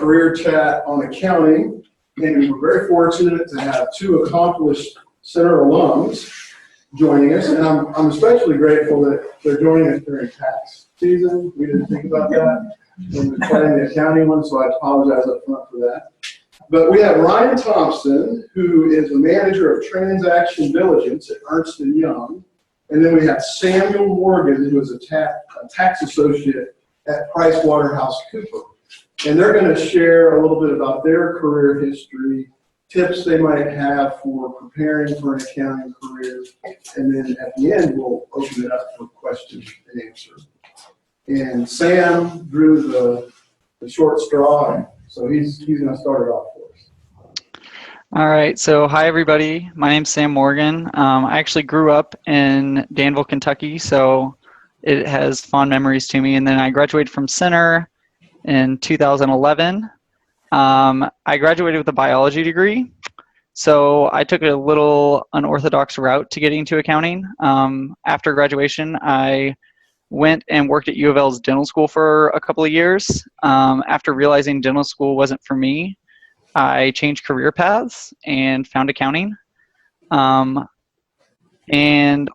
career chat on accounting, and we were very fortunate to have two accomplished center alums joining us, and I'm especially grateful that they're joining us during tax season. We didn't think about that when we were planning the accounting one, so I apologize up front for that. But we have Ryan Thompson, who is the manager of transaction diligence at Ernst & Young, and then we have Samuel Morgan, who is a tax associate at PricewaterhouseCoopers. And they're going to share a little bit about their career history, tips they might have for preparing for an accounting career, and then at the end we'll open it up for questions and answers. And Sam drew the short straw, so he's going to start it off for us. All right, so hi everybody. My name's Sam Morgan. I actually grew up in Danville, Kentucky, so it has fond memories to me. And then I graduated from Center in 2011. I graduated with a biology degree, so I took a little unorthodox route to getting into accounting. After graduation, I went and worked at U of L's dental school for a couple of years. After realizing dental school wasn't for me, I changed career paths and found accounting. And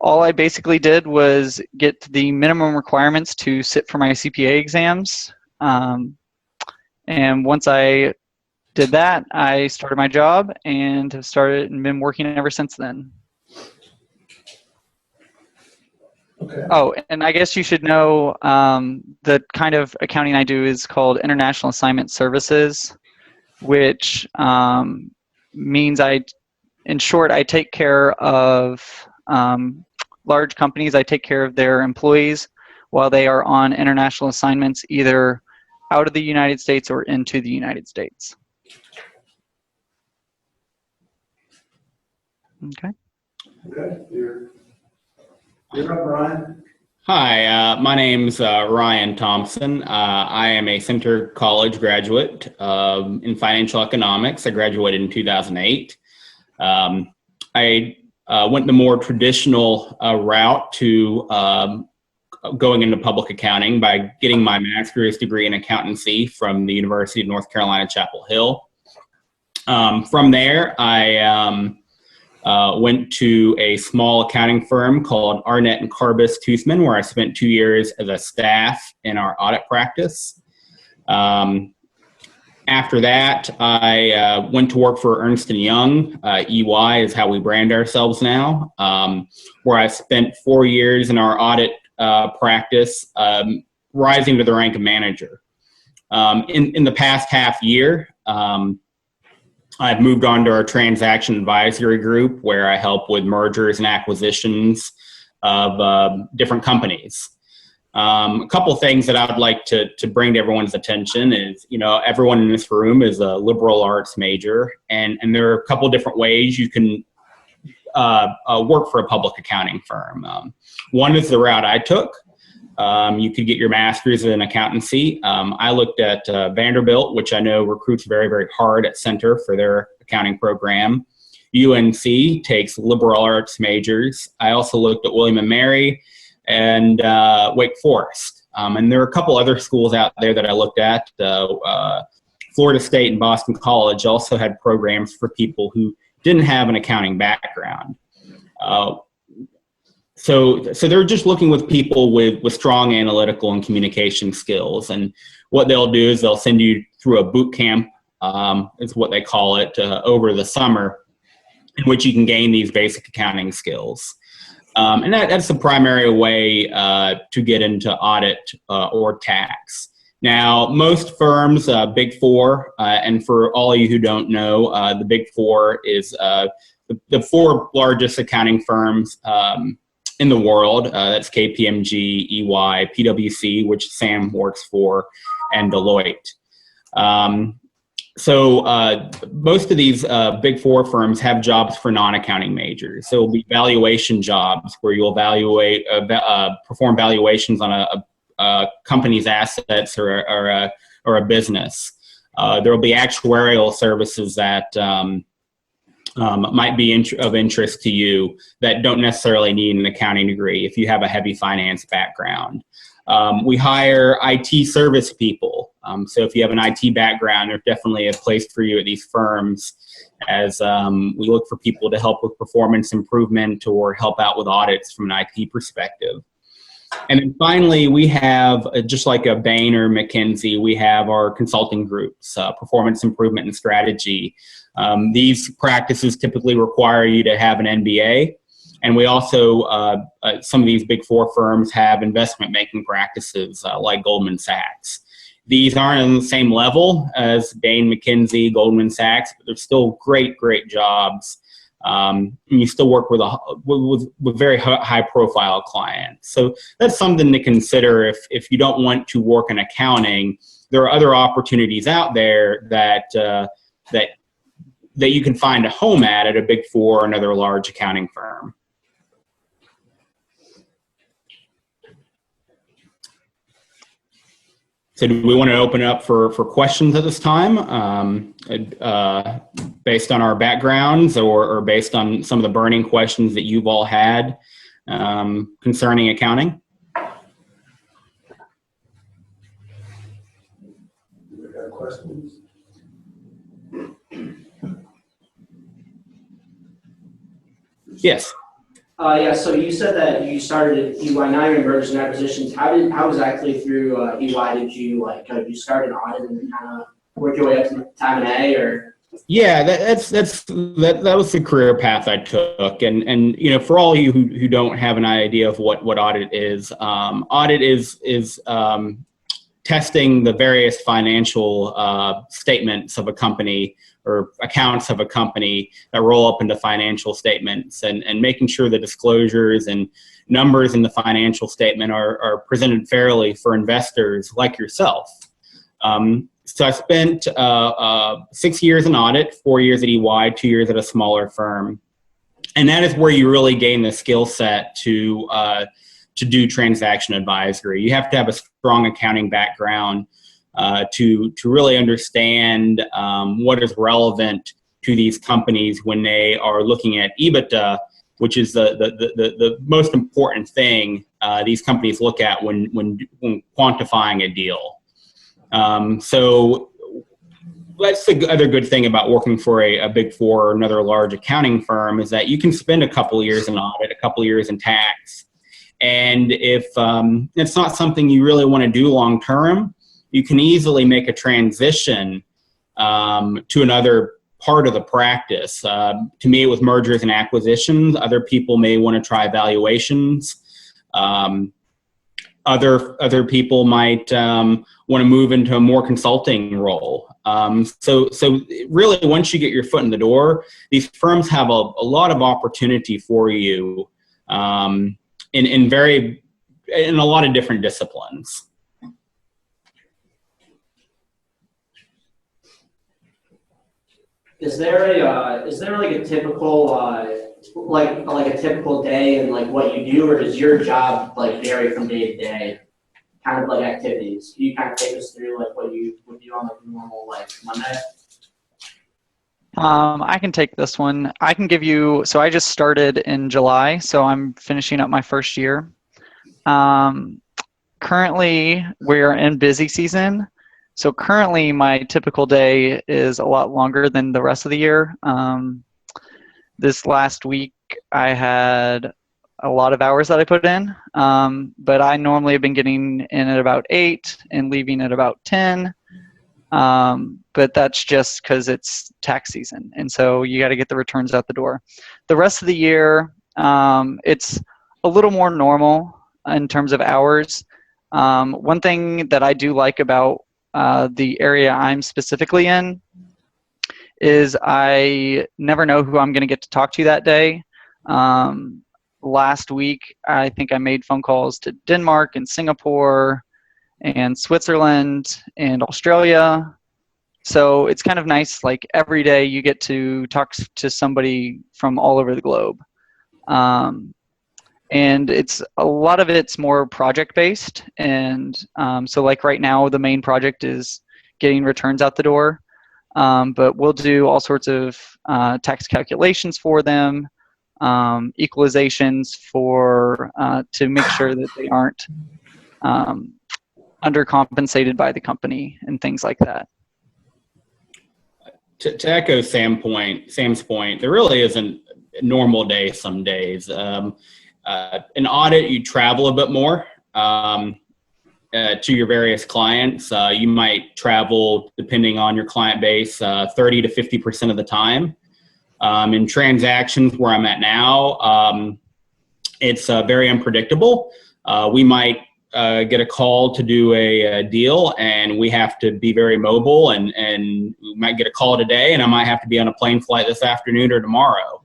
all I basically did was get the minimum requirements to sit for my CPA exams. And once I did that, I started my job and have started and been working ever since then. Okay. Oh, and I guess you should know the kind of accounting I do is called International Assignment Services, which means in short, I take care of large companies. I take care of their employees while they are on international assignments, either out of the United States or into the United States. Okay. Okay. You're up, Ryan. Hi, my name's Ryan Thompson. I am a Centre College graduate in financial economics. I graduated in 2008. I went the more traditional route to going into public accounting by getting my master's degree in accountancy from the University of North Carolina, Chapel Hill. From there, I went to a small accounting firm called Arnett and Carbis Toothman, where I spent 2 years as a staff in our audit practice. After that, I went to work for Ernst & Young. EY is how we brand ourselves now, where I spent 4 years in our audit practice, rising to the rank of manager. In the past half year, I've moved on to our transaction advisory group, where I help with mergers and acquisitions of different companies. A couple of things that I would like to bring to everyone's attention is, everyone in this room is a liberal arts major, and there are a couple of different ways you can work for a public accounting firm. One is the route I took. You could get your master's in accountancy. I looked at Vanderbilt, which I know recruits very, very hard at Center for their accounting program. UNC takes liberal arts majors. I also looked at William & Mary and Wake Forest. And there are a couple other schools out there that I looked at. Florida State and Boston College also had programs for people who didn't have an accounting background. So they're just looking with people with strong analytical and communication skills. And what they'll do is they'll send you through a boot camp, is what they call it, over the summer, in which you can gain these basic accounting skills. And that's the primary way to get into audit or tax. Now, most firms, Big Four, and for all of you who don't know, the Big Four is the four largest accounting firms in the world. That's KPMG, EY, PwC, which Sam works for, and Deloitte. So most of these Big Four firms have jobs for non-accounting majors. So it'll be valuation jobs where you'll perform valuations on a company's assets or a business. There will be actuarial services that might be of interest to you that don't necessarily need an accounting degree if you have a heavy finance background. We hire IT service people. So if you have an IT background, there's definitely a place for you at these firms, as we look for people to help with performance improvement or help out with audits from an IT perspective. And then finally, we have, just like a Bain or McKinsey, we have our consulting groups, performance improvement and strategy. These practices typically require you to have an MBA. And we also, some of these big four firms have investment banking practices like Goldman Sachs. These aren't on the same level as Bain, McKinsey, Goldman Sachs, but they're still great, great jobs. And you still work with very high profile clients. So that's something to consider if you don't want to work in accounting. There are other opportunities out there that you can find a home at a big four or another large accounting firm. So do we want to open it up for questions at this time, based on our backgrounds or based on some of the burning questions that you've all had concerning accounting? We got questions? Yes. Yeah, so you said that you started at EY, now you're in mergers and acquisitions. How exactly through EY did you did you start an audit and kind of work your way up to time and A, or? Yeah, that was the career path I took, and you know, for all of you who don't have an idea of what audit is testing the various financial statements of a company or accounts of a company that roll up into financial statements, and making sure the disclosures and numbers in the financial statement are presented fairly for investors like yourself. So I spent 6 years in audit, 4 years at EY, 2 years at a smaller firm. And that is where you really gain the skill set to do transaction advisory. You have to have a strong accounting background to really understand what is relevant to these companies when they are looking at EBITDA, which is the most important thing these companies look at when quantifying a deal. So that's the other good thing about working for a big four or another large accounting firm, is that you can spend a couple of years in audit, a couple of years in tax. And if it's not something you really want to do long term, you can easily make a transition to another part of the practice. To me, it was mergers and acquisitions. Other people may want to try valuations. Other people might want to move into a more consulting role. So really, once you get your foot in the door, these firms have a lot of opportunity for you in a lot of different disciplines. Is there like a typical like a typical day and like what you do, or does your job like vary from day to day? Kind of like activities. Can you kind of take us through like what you would do on like a normal like Monday? I can take this one. I can give you, so I just started in July, so I'm finishing up my first year. Currently, we're in busy season. So currently, my typical day is a lot longer than the rest of the year. This last week, I had a lot of hours that I put in, but I normally have been getting in at about 8 and leaving at about 10. But that's just because it's tax season, and so you got to get the returns out the door. The rest of the year, it's a little more normal in terms of hours. One thing that I do like about the area I'm specifically in is I never know who I'm going to get to talk to that day. Last week, I think I made phone calls to Denmark and Singapore and Switzerland and Australia. So it's kind of nice, like every day you get to talk to somebody from all over the globe. And it's a lot of it's more project based. And so like right now, the main project is getting returns out the door. But we'll do all sorts of tax calculations for them, equalizations for to make sure that they aren't undercompensated by the company and things like that. To echo Sam's point, there really isn't a normal day some days. An audit, you travel a bit more to your various clients. You might travel, depending on your client base, 30 to 50% of the time. In transactions where I'm at now, it's very unpredictable. We might get a call to do a deal, and we have to be very mobile, and we might get a call today, and I might have to be on a plane flight this afternoon or tomorrow.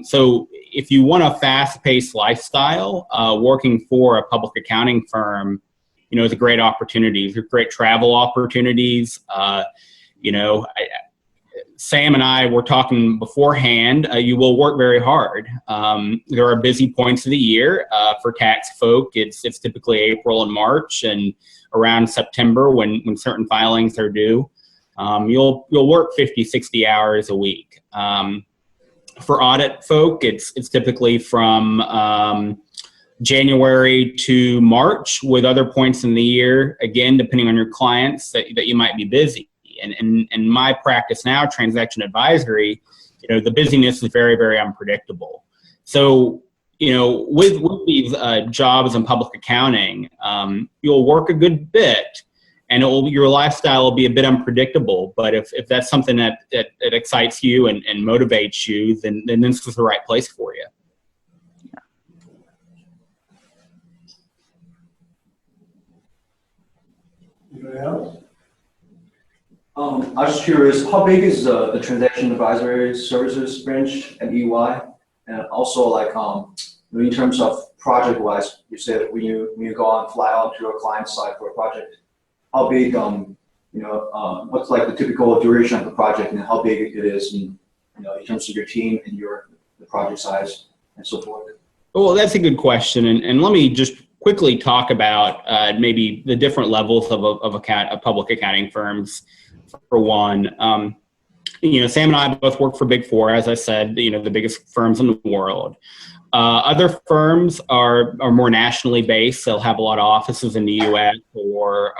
So if you want a fast-paced lifestyle, working for a public accounting firm, is a great opportunity. There's great travel opportunities. Sam and I were talking beforehand, you will work very hard. There are busy points of the year for tax folk. It's typically April and March, and around September when certain filings are due. You'll work 50, 60 hours a week. For audit folk, it's typically from January to March, with other points in the year, again, depending on your clients, that you might be busy. And in my practice now, transaction advisory, the busyness is very, very unpredictable. So, with these jobs in public accounting, you'll work a good bit, and your lifestyle will be a bit unpredictable. But if that's something that excites you and motivates you, then this is the right place for you. Anybody else? I was just curious, how big is the transaction advisory services branch at EY? And also, in terms of project-wise, you said when you go on fly out to a client site for a project, how big, what's the typical duration of the project, and how big it is, in terms of your team and the project size and so forth? Well, that's a good question, and let me just quickly talk about maybe the different levels of public accounting firms. For one, Sam and I both work for Big Four, as I said, the biggest firms in the world. Other firms are more nationally based. They'll have a lot of offices in the U.S. or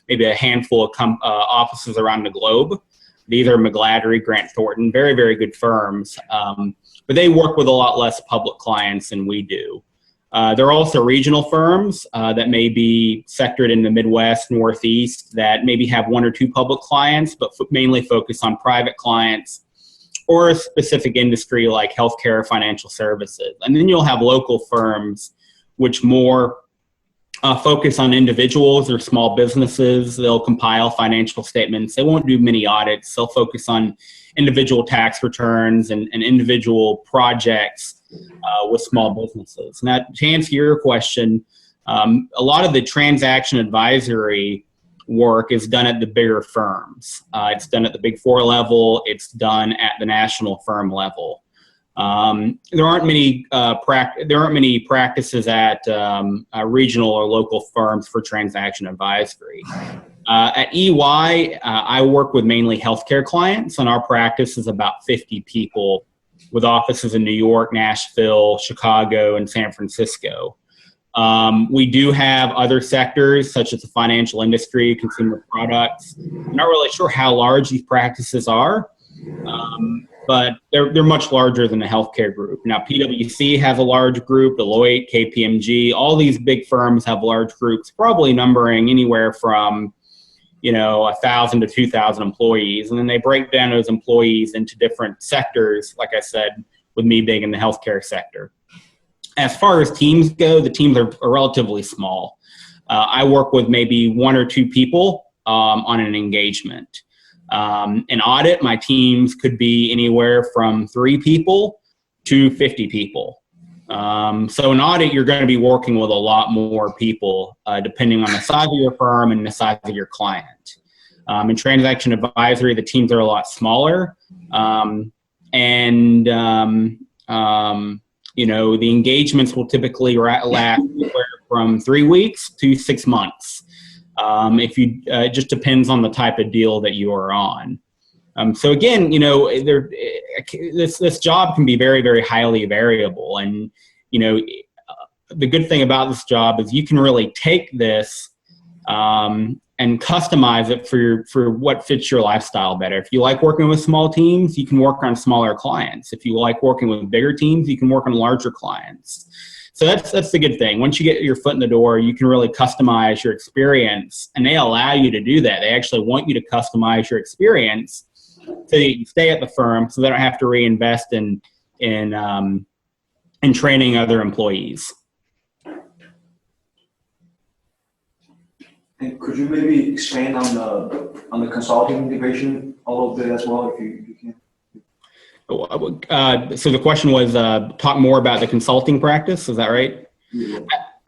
maybe a handful of offices around the globe. These are McGladrey, Grant Thornton, very, very good firms, but they work with a lot less public clients than we do. There are also regional firms that may be sectored in the Midwest, Northeast, that maybe have one or two public clients, but mainly focus on private clients or a specific industry like healthcare or financial services. And then you'll have local firms which more focus on individuals or small businesses. They'll compile financial statements. They won't do many audits. They'll focus on individual tax returns and individual projects with small businesses. Now, to answer your question, a lot of the transaction advisory work is done at the bigger firms. It's done at the Big Four level. It's done at the national firm level. There aren't many practices at regional or local firms for transaction advisory. At EY, I work with mainly healthcare clients, and our practice is about 50 people, with offices in New York, Nashville, Chicago, and San Francisco. We do have other sectors, such as the financial industry, consumer products. I'm not really sure how large these practices are, but they're much larger than the healthcare group. Now, PwC has a large group, Deloitte, KPMG, all these big firms have large groups, probably numbering anywhere from 1,000 to 2,000 employees. And then they break down those employees into different sectors, like I said, with me being in the healthcare sector. As far as teams go, the teams are relatively small. I work with maybe one or two people on an engagement. In audit, my teams could be anywhere from 3 people to 50 people. So in audit, you're going to be working with a lot more people, depending on the size of your firm and the size of your client. In transaction advisory, the teams are a lot smaller, the engagements will typically last anywhere from 3 weeks to 6 months. It just depends on the type of deal that you are on. So again, this job can be very, very highly variable, and the good thing about this job is you can really take this and customize it for what fits your lifestyle better. If you like working with small teams, you can work on smaller clients. If you like working with bigger teams, you can work on larger clients. So that's the good thing. Once you get your foot in the door, you can really customize your experience, and they allow you to do that. They actually want you to customize your experience so that you stay at the firm, so they don't have to reinvest in training other employees. And could you maybe expand on the consulting integration a little bit as well, if you can? So the question was, talk more about the consulting practice. Is that right? Yeah.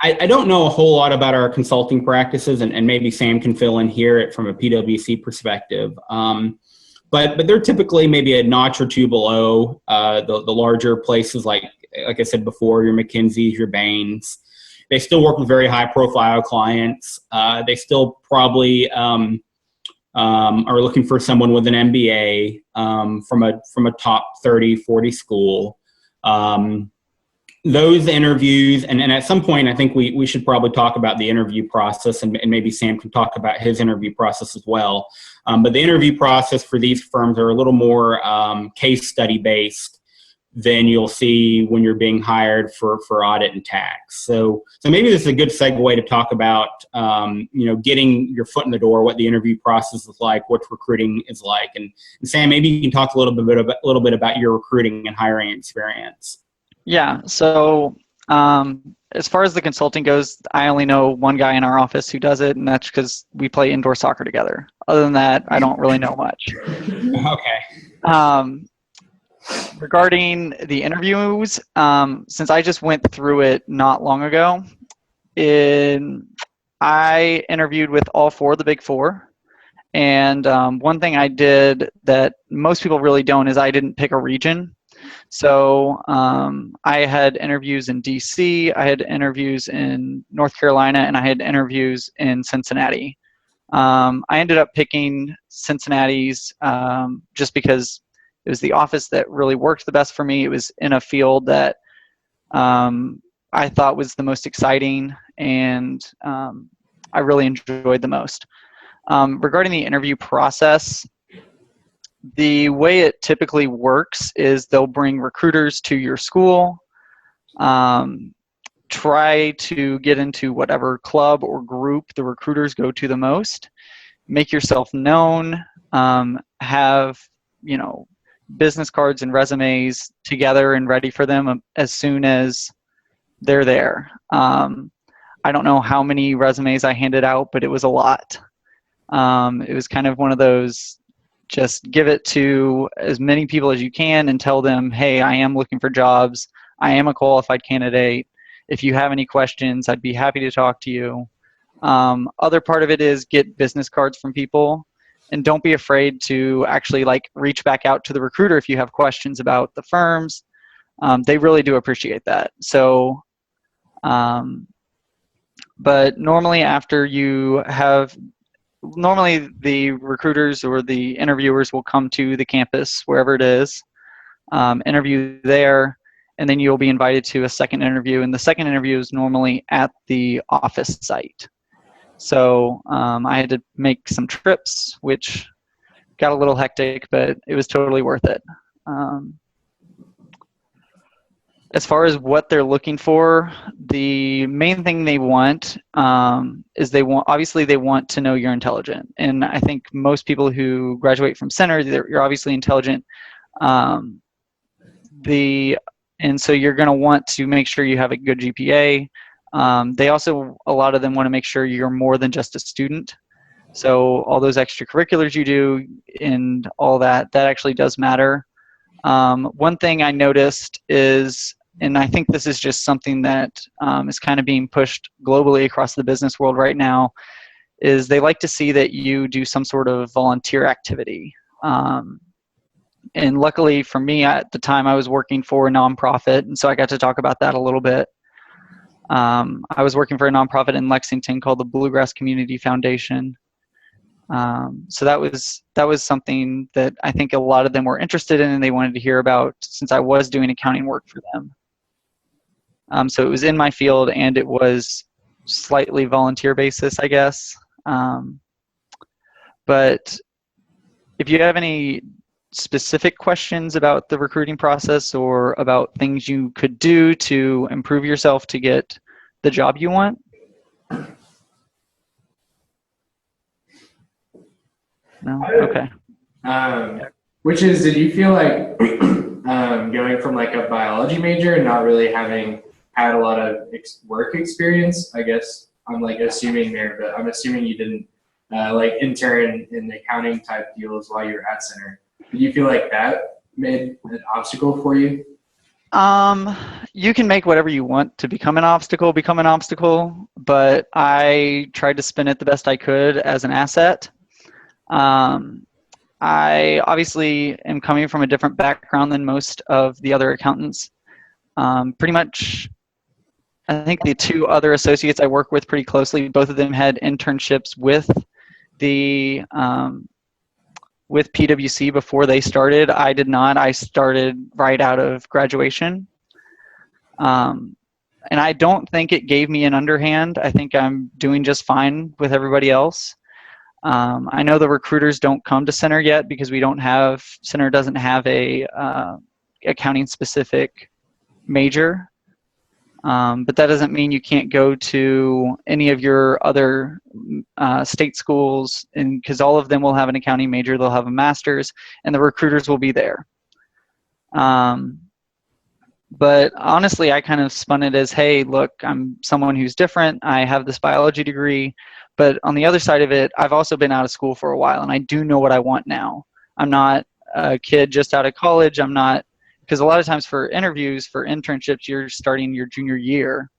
I don't know a whole lot about our consulting practices, and maybe Sam can fill in here from a PwC perspective. But they're typically maybe a notch or two below the larger places, like I said before, your McKinseys, your Bains. They still work with very high-profile clients. They still probably are looking for someone with an MBA from a top 30, 40 school. Those interviews, and at some point, I think we should probably talk about the interview process, and maybe Sam can talk about his interview process as well. But the interview process for these firms are a little more case study based than you'll see when you're being hired for audit and tax. So maybe this is a good segue to talk about, getting your foot in the door, what the interview process is like, what recruiting is like. And Sam, maybe you can talk a little bit about your recruiting and hiring experience. Yeah. So as far as the consulting goes, I only know one guy in our office who does it, and that's because we play indoor soccer together. Other than that, I don't really know much. Okay. Regarding the interviews, since I just went through it not long ago, I interviewed with all four of the big four. And one thing I did that most people really don't is I didn't pick a region. So I had interviews in DC, I had interviews in North Carolina, and I had interviews in Cincinnati. I ended up picking Cincinnati's just because it was the office that really worked the best for me. It was in a field that I thought was the most exciting, and I really enjoyed the most. Regarding the interview process, the way it typically works is they'll bring recruiters to your school, try to get into whatever club or group the recruiters go to the most, make yourself known, have, business cards and resumes together and ready for them as soon as they're there. I don't know how many resumes I handed out, but it was a lot. It was kind of one of those, just give it to as many people as you can and tell them, hey, I am looking for jobs. I am a qualified candidate. If you have any questions, I'd be happy to talk to you. Other part of it is get business cards from people, and don't be afraid to actually reach back out to the recruiter if you have questions about the firms. They really do appreciate that. So, but normally normally the recruiters or the interviewers will come to the campus, wherever it is, interview there, and then you'll be invited to a second interview. And the second interview is normally at the office site. So I had to make some trips, which got a little hectic, but it was totally worth it. As far as what they're looking for, the main thing they want is they want to know you're intelligent. And I think most people who graduate from center, you're obviously intelligent. And so you're going to want to make sure you have a good GPA. They also, a lot of them want to make sure you're more than just a student. So all those extracurriculars you do and all that actually does matter. One thing I noticed is, and I think this is just something that is kind of being pushed globally across the business world right now, is they like to see that you do some sort of volunteer activity. And luckily for me, at the time I was working for a nonprofit, and so I got to talk about that a little bit. I was working for a nonprofit in Lexington called the Bluegrass Community Foundation. So that was something that I think a lot of them were interested in and they wanted to hear about, since I was doing accounting work for them. So it was in my field, and it was slightly volunteer basis, I guess. But if you have any specific questions about the recruiting process or about things you could do to improve yourself to get the job you want. No? Okay. Did you feel like going from like a biology major and not really having had a lot of work experience? I guess I'm like assuming there, but I'm assuming you didn't like intern in accounting type deals while you were at Center. Did you feel like that made an obstacle for you? You can make whatever you want to become an obstacle, but I tried to spin it the best I could as an asset. I obviously am coming from a different background than most of the other accountants. Pretty much, I think the two other associates I work with pretty closely, both of them had internships with the with PwC before they started. I did not. I started right out of graduation. And I don't think it gave me an underhand. I think I'm doing just fine with everybody else. I know the recruiters don't come to Center yet because Center doesn't have a accounting specific major. But that doesn't mean you can't go to any of your other state schools, and because all of them will have an accounting major, they'll have a master's, and the recruiters will be there. But honestly, I kind of spun it as, hey, look, I'm someone who's different. I have this biology degree, but on the other side of it, I've also been out of school for a while, and I do know what I want now. I'm not a kid just out of college. I'm not, because a lot of times for interviews, for internships, you're starting your junior year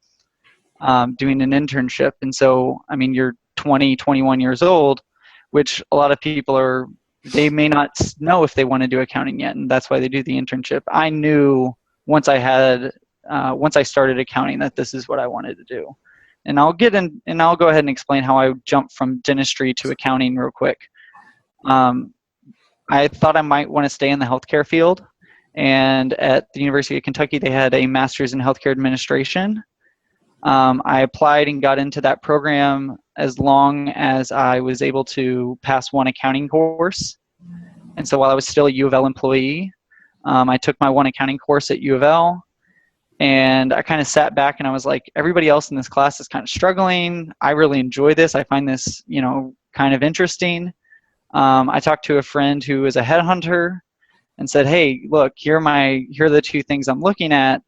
doing an internship. And so, I mean, you're 20, 21 years old, which a lot of people they may not know if they want to do accounting yet, and that's why they do the internship. I knew once I started accounting that this is what I wanted to do. And I'll go ahead and explain how I jumped from dentistry to accounting real quick. I thought I might want to stay in the healthcare field. And at the University of Kentucky, they had a master's in healthcare administration. I applied and got into that program as long as I was able to pass one accounting course. And so while I was still a U of L employee, I took my one accounting course at U of L, and I kind of sat back and I was like, everybody else in this class is kind of struggling. I really enjoy this. I find this, kind of interesting. I talked to a friend who is a headhunter and said, hey, look, here are the two things I'm looking at.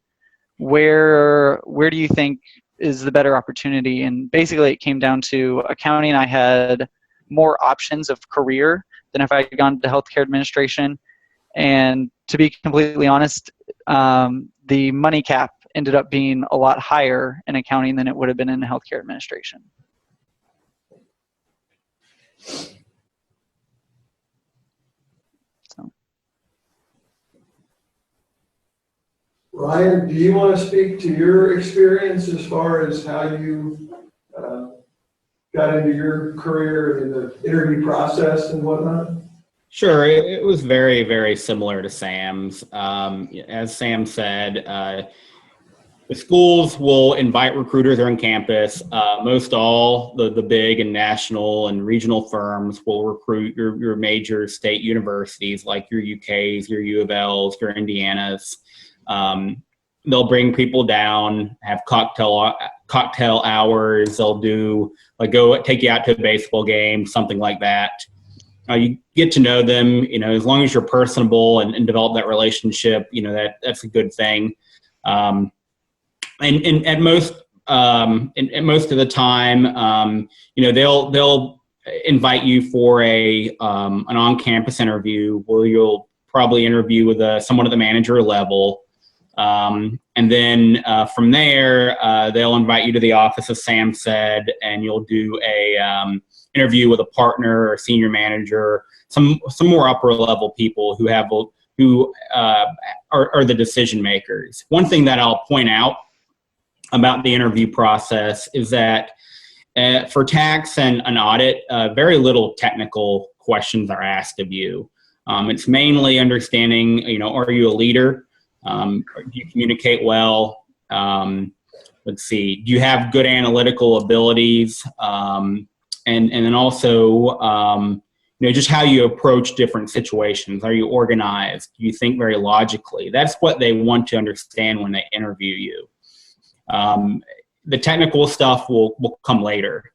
Where do you think is the better opportunity? And basically it came down to accounting. I had more options of career than if I had gone to healthcare administration. And to be completely honest, the money cap ended up being a lot higher in accounting than it would have been in healthcare administration. Ryan, do you want to speak to your experience as far as how you got into your career in the interview process and whatnot? Sure. It was very, very similar to Sam's. As Sam said, the schools will invite recruiters on campus. Most all the big and national and regional firms will recruit your major state universities like your UKs, your U of L's, your Indianas. They'll bring people down, have cocktail hours. They'll do go take you out to a baseball game, something like that. You get to know them, as long as you're personable and develop that relationship, that's a good thing. And at most of the time, they'll invite you for an on-campus interview where you'll probably interview with someone at the manager level. And then from there, they'll invite you to the office, as Sam said, and you'll do a interview with a partner or senior manager, some more upper level people who are the decision makers. One thing that I'll point out about the interview process is that for tax and an audit, very little technical questions are asked of you. It's mainly understanding, are you a leader? Do you communicate well? let's see, do you have good analytical abilities? And then also, just how you approach different situations. Are you organized? Do you think very logically? That's what they want to understand when they interview you. The technical stuff will come later.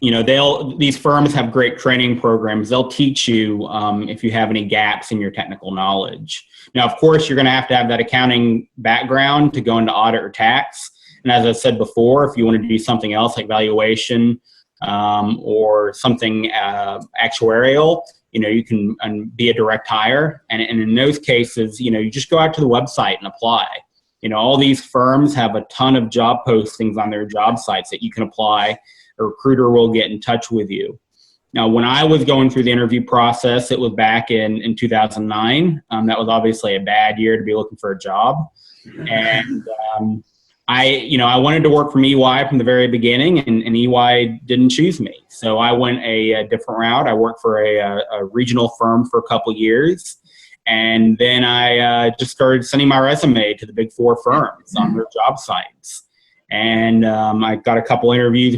These firms have great training programs. They'll teach you if you have any gaps in your technical knowledge. Now, of course, you're going to have that accounting background to go into audit or tax. And as I said before, if you want to do something else like valuation or something actuarial, you can be a direct hire. And in those cases, you just go out to the website and apply. All these firms have a ton of job postings on their job sites that you can apply. A recruiter will get in touch with you. Now, when I was going through the interview process, it was back in 2009. That was obviously a bad year to be looking for a job. And I wanted to work from EY from the very beginning, and EY didn't choose me. So I went a different route. I worked for a regional firm for a couple years. And then I just started sending my resume to the big four firms on their job sites. And I got a couple interviews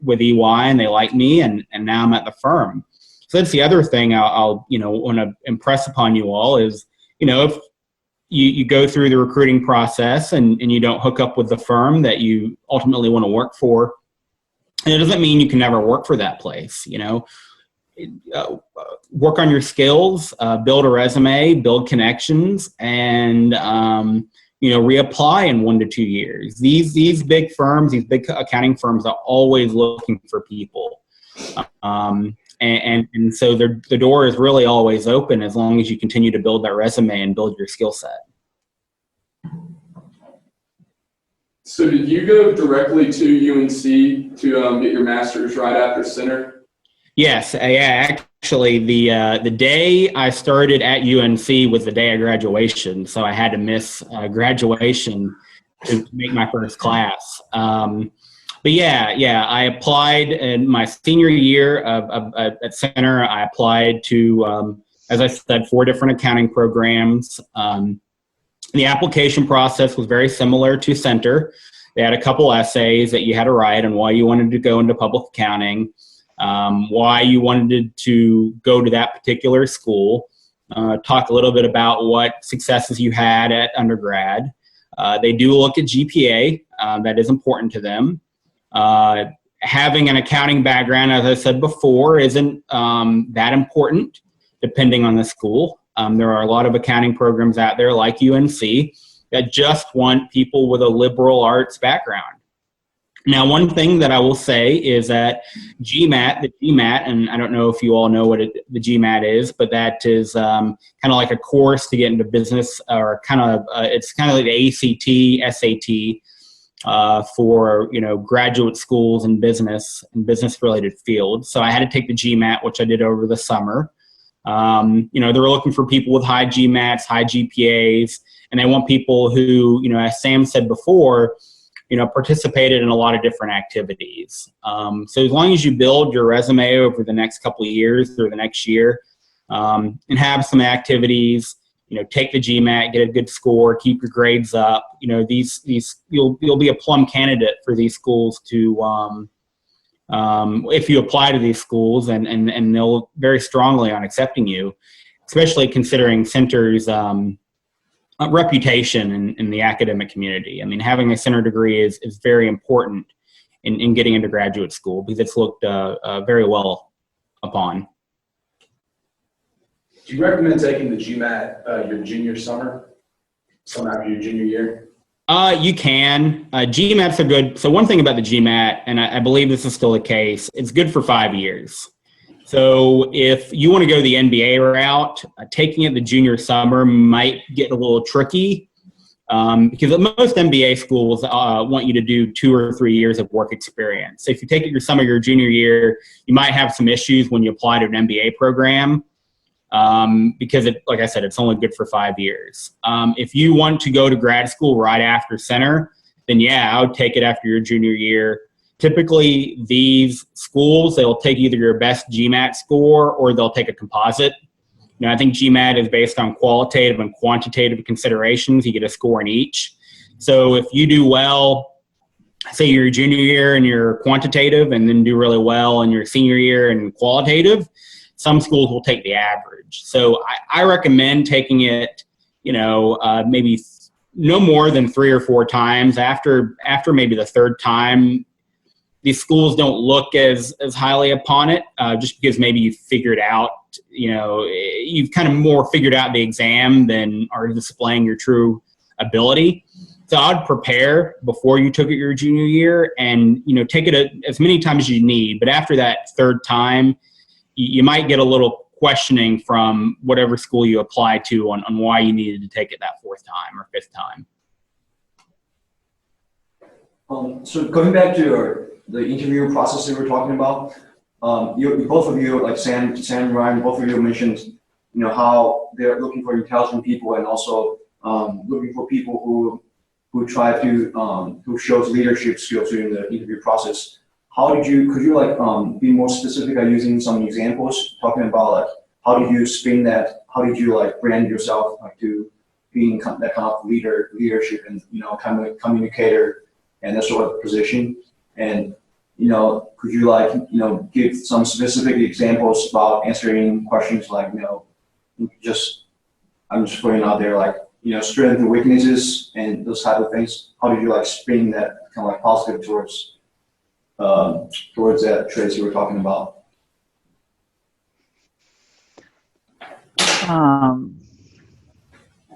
with EY, and they liked me, and now I'm at the firm. So that's the other thing I'll want to impress upon you all is, if you go through the recruiting process and you don't hook up with the firm that you ultimately want to work for, and it doesn't mean you can never work for that place. Work on your skills, build a resume, build connections, and reapply in 1 to 2 years. These big firms, these big accounting firms, are always looking for people, and so the door is really always open as long as you continue to build that resume and build your skill set. So did you go directly to UNC to get your master's right after Center? Yes, actually, the day I started at UNC was the day of graduation, so I had to miss graduation to make my first class. But I applied in my senior year at Center. I applied to, as I said, 4 different accounting programs. The application process was very similar to Center. They had a couple essays that you had to write on why you wanted to go into public accounting. Why you wanted to go to that particular school, talk a little bit about what successes you had at undergrad. They do look at GPA, that is important to them. Having an accounting background, as I said before, isn't that important depending on the school. There are a lot of accounting programs out there like UNC that just want people with a liberal arts background. Now, one thing that I will say is that the GMAT, and I don't know if you all know what the GMAT is, but that is kind of like a course to get into business, or it's kind of like the ACT, SAT for graduate schools in business and business-related fields. So I had to take the GMAT, which I did over the summer. They were looking for people with high GMATs, high GPAs, and they want people who, as Sam said before, participated in a lot of different activities. So as long as you build your resume over the next couple of years or the next year, and have some activities, take the GMAT, get a good score, keep your grades up, you'll be a plum candidate for these schools to, if you apply to these schools, and they'll very strongly on accepting you, especially considering Center's reputation in the academic community. I mean, having a Center degree is very important in getting into graduate school because it's looked very well upon. Do you recommend taking the GMAT your junior summer, after your junior year? You can. GMATs are good. So one thing about the GMAT, and I believe this is still the case, it's good for 5 years. So if you want to go the MBA route, taking it the junior summer might get a little tricky because most MBA schools want you to do 2 or 3 years of work experience. So if you take it your summer, your junior year, you might have some issues when you apply to an MBA program because, like I said, it's only good for 5 years. If you want to go to grad school right after Center, then I would take it after your junior year. Typically, these schools, they'll take either your best GMAT score or they'll take a composite. I think GMAT is based on qualitative and quantitative considerations. You get a score in each. So if you do well, say your junior year in your quantitative and then do really well in your senior year in qualitative, some schools will take the average. So I recommend taking it, maybe no more than 3 or 4 times. After maybe the 3rd time, these schools don't look as highly upon it, just because maybe you figured out, you've kind of more figured out the exam than are displaying your true ability. So I'd prepare before you took it your junior year and, take it as many times as you need. But after that 3rd time, you might get a little questioning from whatever school you apply to on why you needed to take it that 4th time or 5th time. So going back to the interview process that we were talking about, both of you, like Sam and Ryan, both of you mentioned, how they're looking for intelligent people and also looking for people who try to who shows leadership skills during the interview process. Could you be more specific at using some examples, talking about how did you spin that? How did you brand yourself to being that kind of leadership and kind of communicator and that sort of position? And could you give some specific examples about answering questions I'm just putting out there strengths and weaknesses and those type of things. How did you spin that kind of positive towards that traits you were talking about?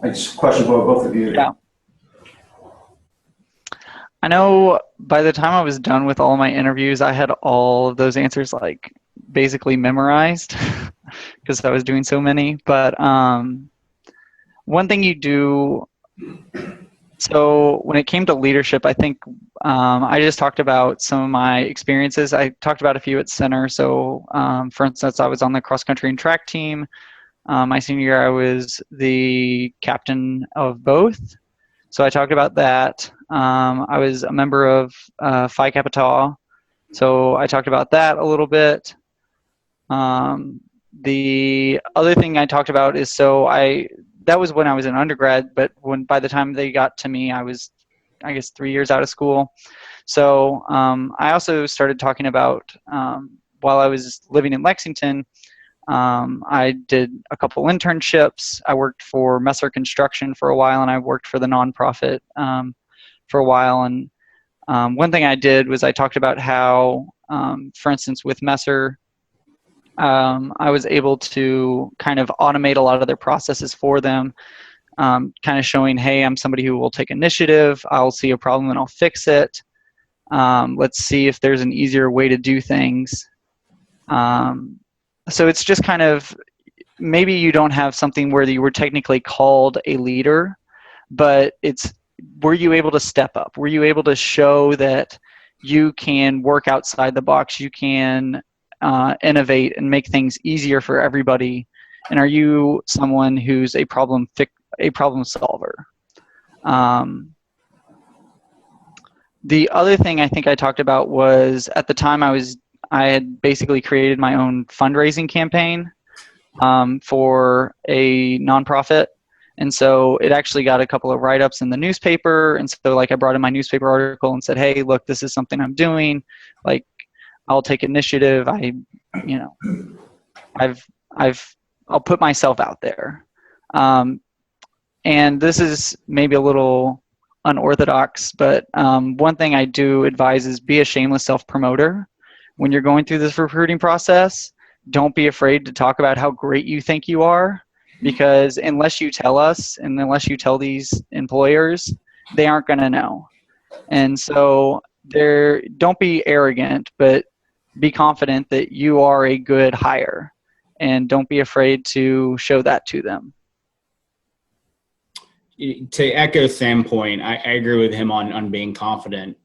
It's a question for both of you. Yeah. I know by the time I was done with all my interviews, I had all of those answers basically memorized because I was doing so many. But one thing you do, so when it came to leadership, I think I just talked about some of my experiences. I talked about a few at center. So for instance, I was on the cross country and track team. My senior year, I was the captain of both. So I talked about that. I was a member of Phi Kappa Tau. So I talked about that a little bit. The other thing I talked about is that was when I was an undergrad, but by the time they got to me, I was, I guess, 3 years out of school. So I also started talking about, while I was living in Lexington, I did a couple internships. I worked for Messer Construction for a while, and I worked for the nonprofit for a while. And one thing I did was I talked about how, for instance, with Messer, I was able to kind of automate a lot of their processes for them, kind of showing, hey, I'm somebody who will take initiative. I'll see a problem and I'll fix it. Let's see if there's an easier way to do things. So it's just kind of, maybe you don't have something where you were technically called a leader, but were you able to step up? Were you able to show that you can work outside the box? You can innovate and make things easier for everybody? And are you someone who's a problem solver? The other thing I think I talked about was, at the time I had basically created my own fundraising campaign for a nonprofit. And so it actually got a couple of write-ups in the newspaper. And so I brought in my newspaper article and said, hey, look, this is something I'm doing. I'll take initiative. I'll put myself out there. And this is maybe a little unorthodox, but one thing I do advise is be a shameless self-promoter. When you're going through this recruiting process, don't be afraid to talk about how great you think you are, because unless you tell us and unless you tell these employers, they aren't going to know. And so don't be arrogant, but be confident that you are a good hire, and don't be afraid to show that to them. To echo Sam's point, I agree with him on being confident,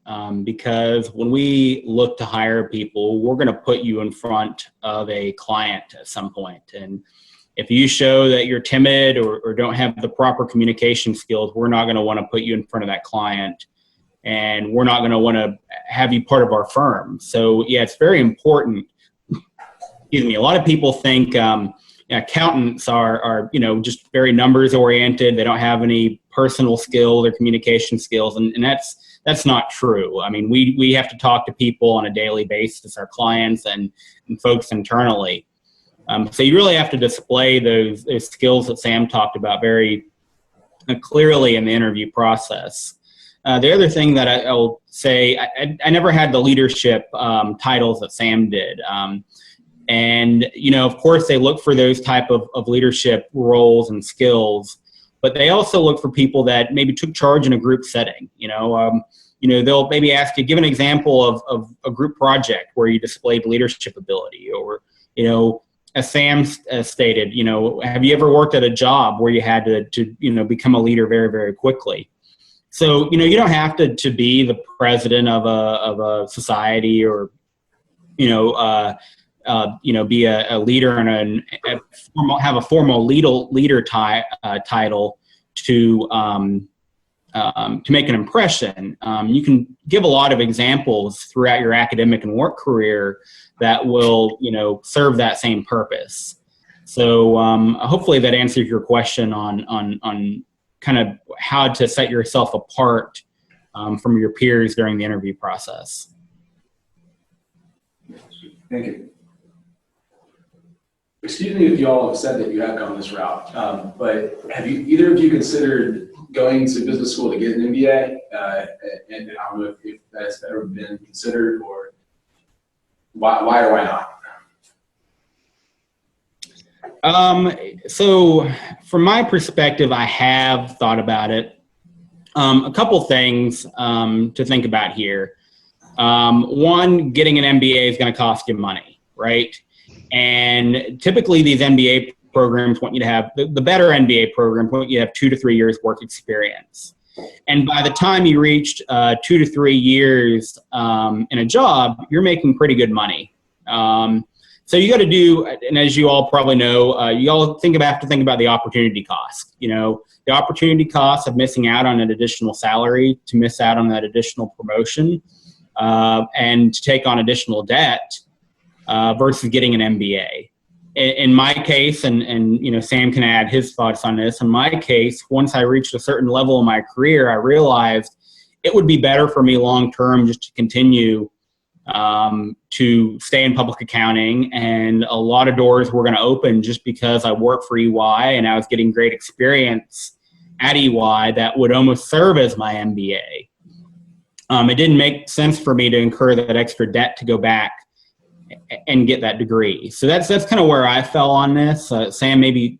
because when we look to hire people, we're going to put you in front of a client at some point. And if you show that you're timid or don't have the proper communication skills, we're not going to want to put you in front of that client, and we're not going to want to have you part of our firm. So yeah, it's very important. Excuse me. A lot of people think accountants are just very numbers oriented. They don't have any personal skills or communication skills, and that's not true. I mean, we have to talk to people on a daily basis, our clients and folks internally. So you really have to display those skills that Sam talked about very clearly in the interview process. The other thing that I'll say, I never had the leadership titles that Sam did. And, of course, they look for those type of leadership roles and skills, but they also look for people that maybe took charge in a group setting. They'll maybe ask you, give an example of a group project where you displayed leadership ability, or, as Sam stated, have you ever worked at a job where you had to become a leader very, very quickly? So, you don't have to be the president of a society, or, be a leader and have a formal leader title to make an impression. You can give a lot of examples throughout your academic and work career that will, serve that same purpose. So hopefully that answers your question on kind of how to set yourself apart from your peers during the interview process. Thank you. Excuse me if you all have said that you have gone this route, but have either of you considered going to business school to get an MBA? And I don't know if that's ever been considered, or why or why not? So from my perspective, I have thought about it. A couple things to think about here. One, getting an MBA is going to cost you money, right? And typically these MBA programs want you to have, the better MBA program want you to have 2 to 3 years work experience. And by the time you reached 2 to 3 years in a job, you're making pretty good money. So you got to do, and as you all probably know, you all have to think about the opportunity cost. The opportunity cost of missing out on an additional salary, to miss out on that additional promotion, and to take on additional debt versus getting an MBA. In my case, and Sam can add his thoughts on this. In my case, once I reached a certain level in my career, I realized it would be better for me long term just to continue to stay in public accounting, and a lot of doors were going to open just because I worked for EY and I was getting great experience at EY that would almost serve as my MBA. It didn't make sense for me to incur that extra debt to go back and get that degree. So that's kind of where I fell on this. Sam, maybe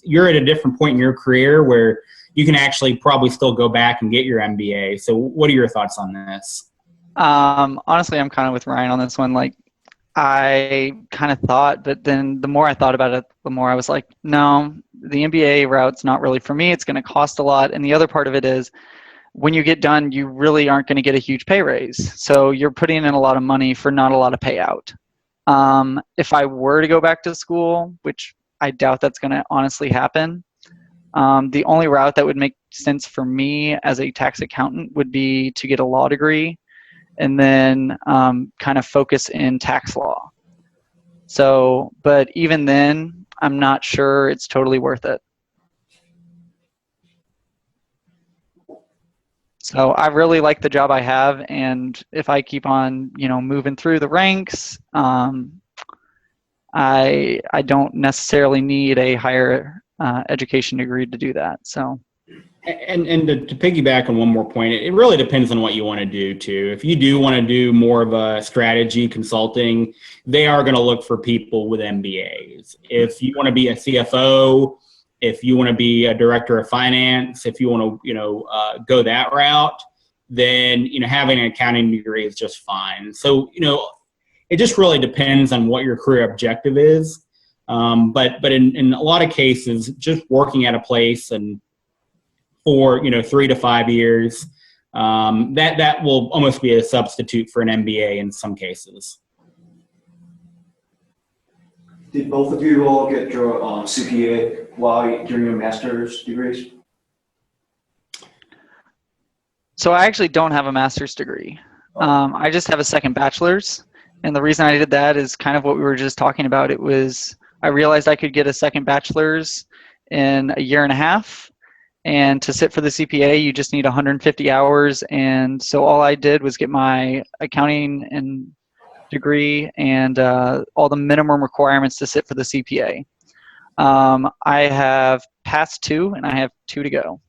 you're at a different point in your career where you can actually probably still go back and get your MBA. So what are your thoughts on this? Honestly, I'm kind of with Ryan on this one. Like, I kind of thought, but then the more I thought about it, the more I was like, no, the MBA route's not really for me. It's going to cost a lot. And the other part of it is, when you get done, you really aren't going to get a huge pay raise. So you're putting in a lot of money for not a lot of payout. If I were to go back to school, which I doubt that's going to honestly happen, the only route that would make sense for me as a tax accountant would be to get a law degree and then kind of focus in tax law. So, but even then, I'm not sure it's totally worth it. So I really like the job I have, and if I keep on, moving through the ranks, I don't necessarily need a higher education degree to do that. So. And to piggyback on one more point, it really depends on what you want to do too. If you do want to do more of a strategy consulting, they are going to look for people with MBAs. If you want to be a CFO, if you want to be a director of finance, if you want to, go that route, then, having an accounting degree is just fine. So, it just really depends on what your career objective is. But in a lot of cases, just working at a place and for 3 to 5 years, that will almost be a substitute for an MBA in some cases. Did both of you all get your CPA during your master's degrees? So I actually don't have a master's degree. I just have a second bachelor's. And the reason I did that is kind of what we were just talking about. It was, I realized I could get a second bachelor's in a year and a half. And to sit for the CPA, you just need 150 hours. And so all I did was get my accounting and degree and all the minimum requirements to sit for the CPA. I have passed 2, and I have 2 to go.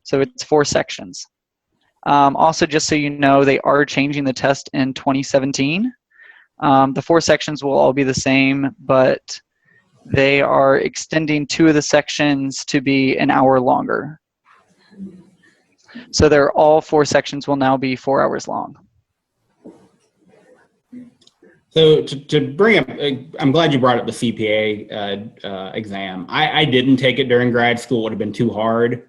So it's 4 sections. Also, just so you know, they are changing the test in 2017. The 4 sections will all be the same, but they are extending 2 of the sections to be an hour longer. So they're all 4 sections will now be 4 hours long. So to bring up, I'm glad you brought up the CPA exam. I didn't take it during grad school. It would have been too hard.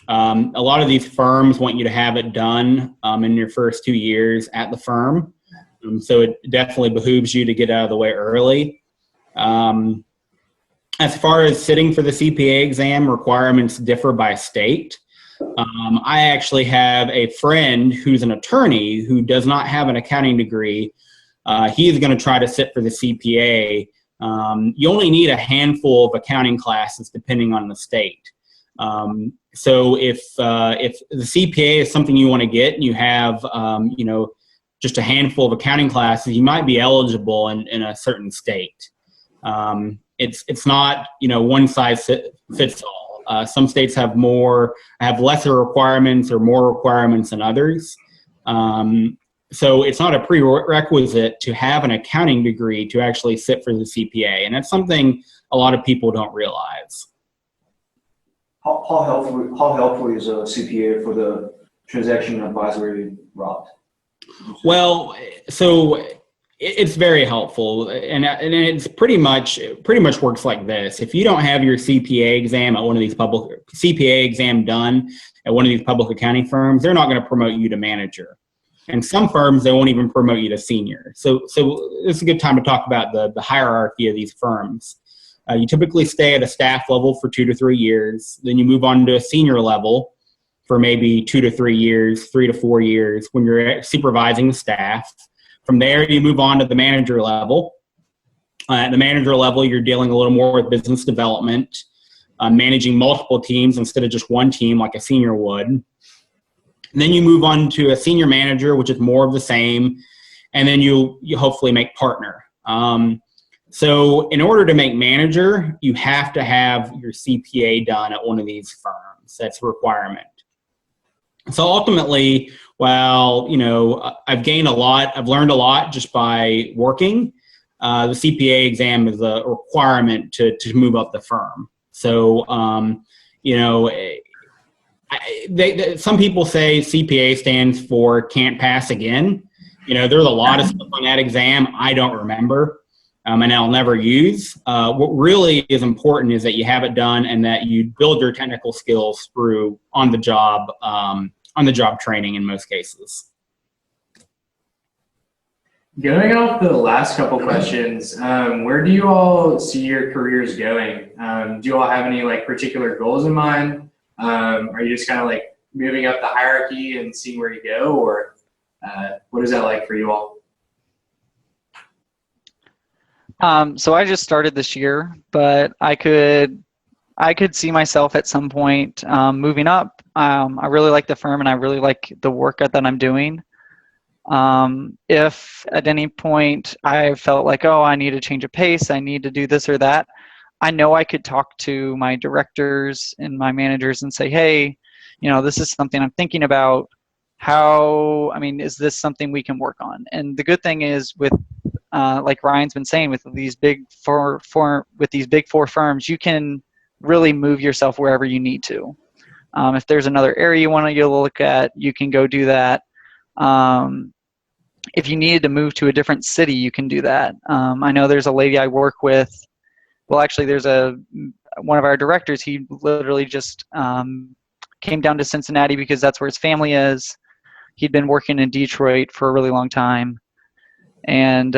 A lot of these firms want you to have it done in your first 2 years at the firm. So it definitely behooves you to get out of the way early. As far as sitting for the CPA exam, requirements differ by state. I actually have a friend who's an attorney who does not have an accounting degree. He is going to try to sit for the CPA. You only need a handful of accounting classes depending on the state. So if the CPA is something you want to get and you have, just a handful of accounting classes, you might be eligible in a certain state. It's not, one size fits all. Some states have lesser requirements or more requirements than others. So it's not a prerequisite to have an accounting degree to actually sit for the CPA. And that's something a lot of people don't realize. How helpful is a CPA for the transaction advisory route? Well, so it's very helpful, and it's pretty much works like this. If you don't have your CPA exam at one of these CPA exam done at one of these public accounting firms, they're not going to promote you to manager. And some firms, they won't even promote you to senior. So it's a good time to talk about the hierarchy of these firms. You typically stay at a staff level for 2 to 3 years. Then you move on to a senior level for maybe 2 to 3 years, 3 to 4 years when you're supervising the staff. From there, you move on to the manager level. At the manager level, you're dealing a little more with business development, managing multiple teams instead of just one team like a senior would. And then you move on to a senior manager, which is more of the same, and then you hopefully make partner. So in order to make manager, you have to have your CPA done at one of these firms. That's a requirement. So ultimately, while I've gained a lot, I've learned a lot just by working. The CPA exam is a requirement to move up the firm. So some people say CPA stands for can't pass again. There's a lot of stuff on that exam I don't remember. And I'll never use. What really is important is that you have it done and that you build your technical skills through on the job training in most cases. Going off the last couple questions, where do you all see your careers going? Do you all have any particular goals in mind? Are you just kind of moving up the hierarchy and seeing where you go, or what is that like for you all? So I just started this year, but I could see myself at some point moving up. I really like the firm and I really like the work that I'm doing. If at any point I felt like, oh, I need to change a pace, I need to do this or that, I know I could talk to my directors and my managers and say, hey, this is something I'm thinking about. Is this something we can work on? And the good thing is with like Ryan's been saying, with these big four firms, you can really move yourself wherever you need to. If there's another area you want to look at, you can go do that. If you needed to move to a different city, you can do that. I know there's a lady I work with. Well, actually, there's one of our directors. He literally just came down to Cincinnati because that's where his family is. He'd been working in Detroit for a really long time. And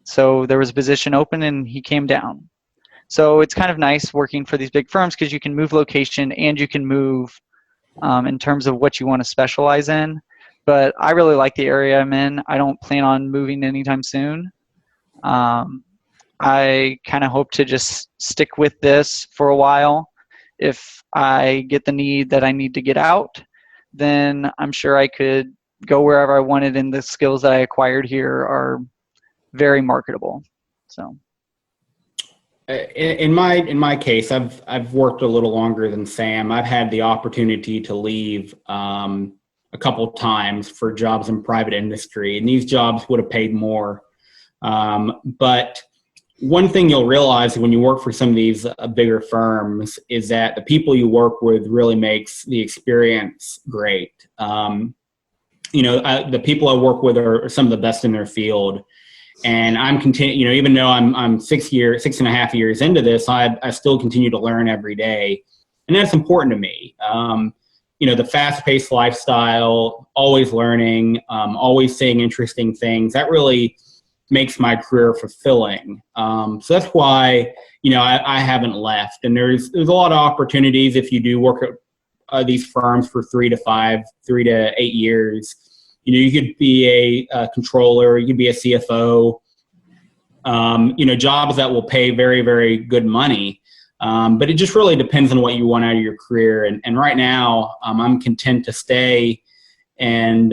so there was a position open and he came down. So it's kind of nice working for these big firms because you can move location and you can move in terms of what you want to specialize in. But I really like the area I'm in. I don't plan on moving anytime soon. I kind of hope to just stick with this for a while. If I get the need that I need to get out, then I'm sure I could go wherever I wanted, and the skills that I acquired here are very marketable. So. In my case, I've worked a little longer than Sam. I've had the opportunity to leave a couple of times for jobs in private industry, and these jobs would have paid more. But one thing you'll realize when you work for some of these bigger firms is that the people you work with really makes the experience great. The people I work with are some of the best in their field. And even though I'm 6.5 years into this, I still continue to learn every day. And that's important to me. The fast-paced lifestyle, always learning, always seeing interesting things, that really makes my career fulfilling. So that's why, I haven't left. And there's a lot of opportunities if you do work at these firms for 3 to 8 years. You could be a controller, you could be a CFO, jobs that will pay very, very good money. But it just really depends on what you want out of your career. And right now, I'm content to stay and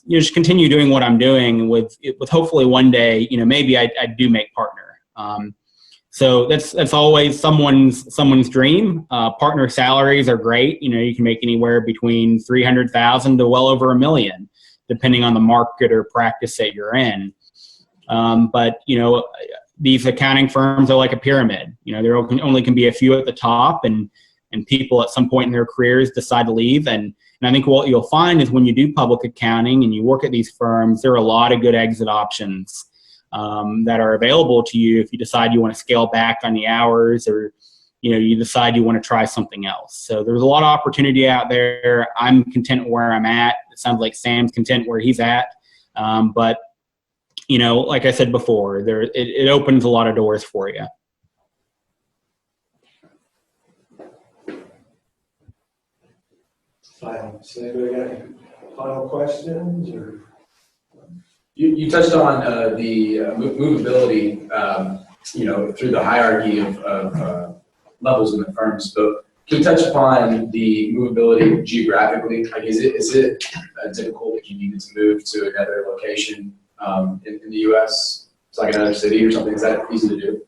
just continue doing what I'm doing with hopefully one day, maybe I do make partner. So that's always someone's dream. Partner salaries are great. You can make anywhere between $300,000 to well over $1 million, depending on the market or practice that you're in. But these accounting firms are like a pyramid. There only can be a few at the top, and people at some point in their careers decide to leave. And I think what you'll find is when you do public accounting and you work at these firms, there are a lot of good exit options that are available to you if you decide you want to scale back on the hours, or you decide you want to try something else. So there's a lot of opportunity out there. I'm content where I'm at. It sounds like Sam's content where he's at. But like I said before, it opens a lot of doors for you. So anybody got any final questions or? You touched on the movability, through the hierarchy of levels in the firms, but can you touch upon the movability geographically? Like, is it typical that you needed to move to another location in the U.S., it's like another city or something? Is that easy to do?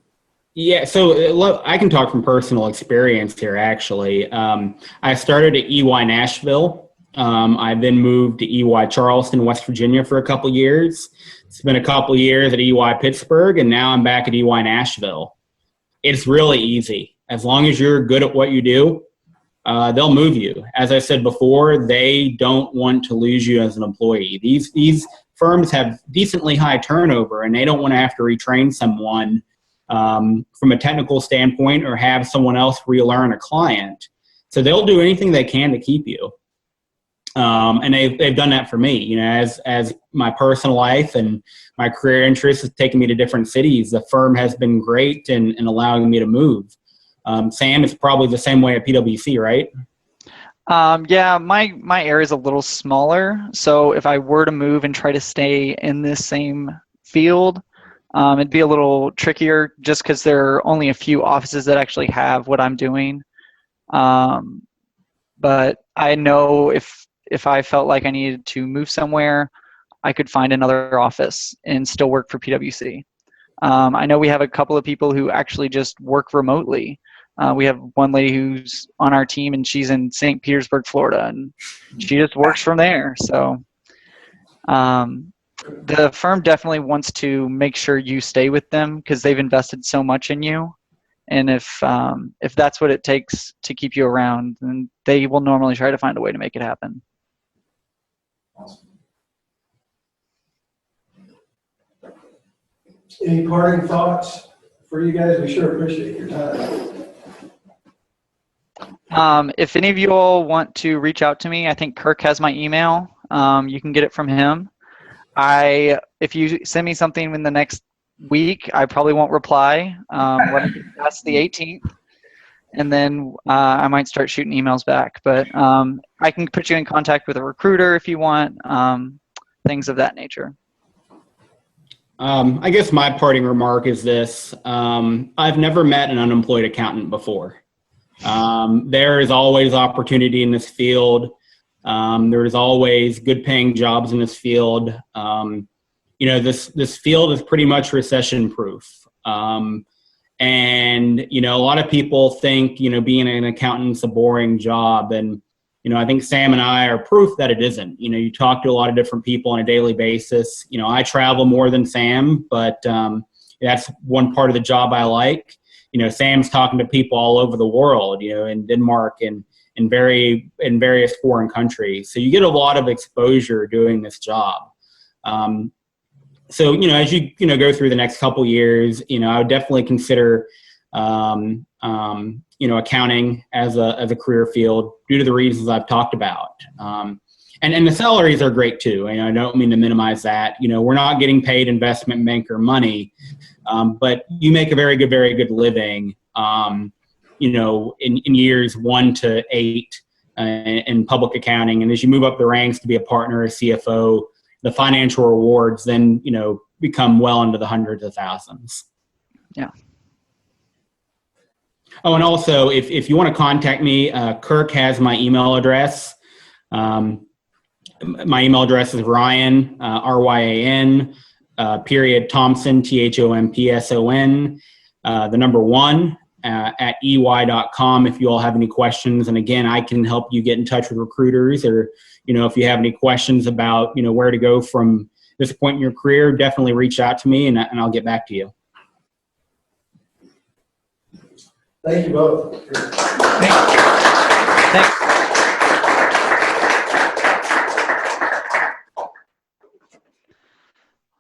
Yeah, so I can talk from personal experience here, actually. I started at EY Nashville. I then moved to EY Charleston, West Virginia for a couple years. Spent a couple years at EY Pittsburgh, and now I'm back at EY Nashville. It's really easy. As long as you're good at what you do, they'll move you. As I said before, they don't want to lose you as an employee. These firms have decently high turnover, and they don't want to have to retrain someone from a technical standpoint or have someone else relearn a client. So they'll do anything they can to keep you. And they've done that for me. As my personal life and my career interests has taken me to different cities, the firm has been great in allowing me to move. Sam, it's probably the same way at PwC, right? Yeah, my area is a little smaller. So if I were to move and try to stay in this same field, it'd be a little trickier just because there are only a few offices that actually have what I'm doing. But I know if I felt like I needed to move somewhere, I could find another office and still work for PwC. I know we have a couple of people who actually just work remotely. We have one lady who's on our team, and she's in St. Petersburg, Florida, and she just works from there. So the firm definitely wants to make sure you stay with them because they've invested so much in you. And if that's what it takes to keep you around, then they will normally try to find a way to make it happen. Awesome. Any parting thoughts for you guys? We sure appreciate your time. If any of you all want to reach out to me, I think Kirk has my email. You can get it from him. If you send me something in the next week, I probably won't reply. That's the 18th. And then I might start shooting emails back. But I can put you in contact with a recruiter if you want, things of that nature. I guess my parting remark is this. I've never met an unemployed accountant before. There is always opportunity in this field. There is always good paying jobs in this field. This field is pretty much recession proof. And a lot of people think, being an accountant's a boring job. And, I think Sam and I are proof that it isn't. You talk to a lot of different people on a daily basis. I travel more than Sam, but that's one part of the job I like. Sam's talking to people all over the world, in Denmark and in various foreign countries. So you get a lot of exposure doing this job. So, as you, go through the next couple years, I would definitely consider, accounting as a career field due to the reasons I've talked about. And the salaries are great too. I don't mean to minimize that. We're not getting paid investment banker money, but you make a very good living, in years 1 to 8 in public accounting. And as you move up the ranks to be a partner, a CFO, the financial rewards then, become well into the hundreds of thousands. Yeah. Oh, and also, if you want to contact me, Kirk has my email address. My email address is Ryan, RYAN, period, Thompson, THOMPSON, the number 1, at EY.com if you all have any questions. And again, I can help you get in touch with recruiters, or, if you have any questions about, where to go from this point in your career, definitely reach out to me and I'll get back to you. Thank you both. Thanks.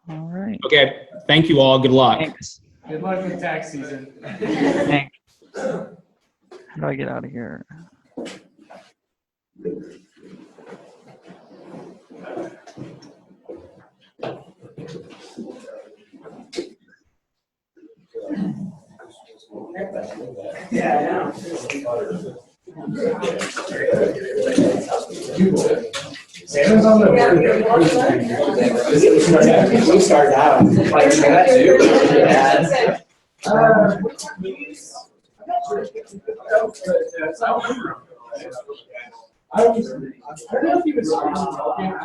All right. Okay. Thank you all. Good luck. Thanks. Good luck with tax season. Thanks. How do I get out of here? Yeah, I know. Sam's on the. We started out like that too. Yeah. I don't know if he was. I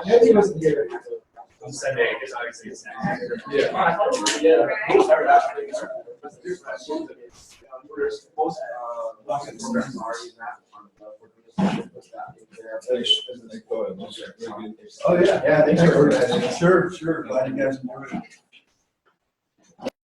know he wasn't here. On Sunday, because obviously it's not. Oh, yeah, thanks for organizing. Sure, glad you guys enjoyed it.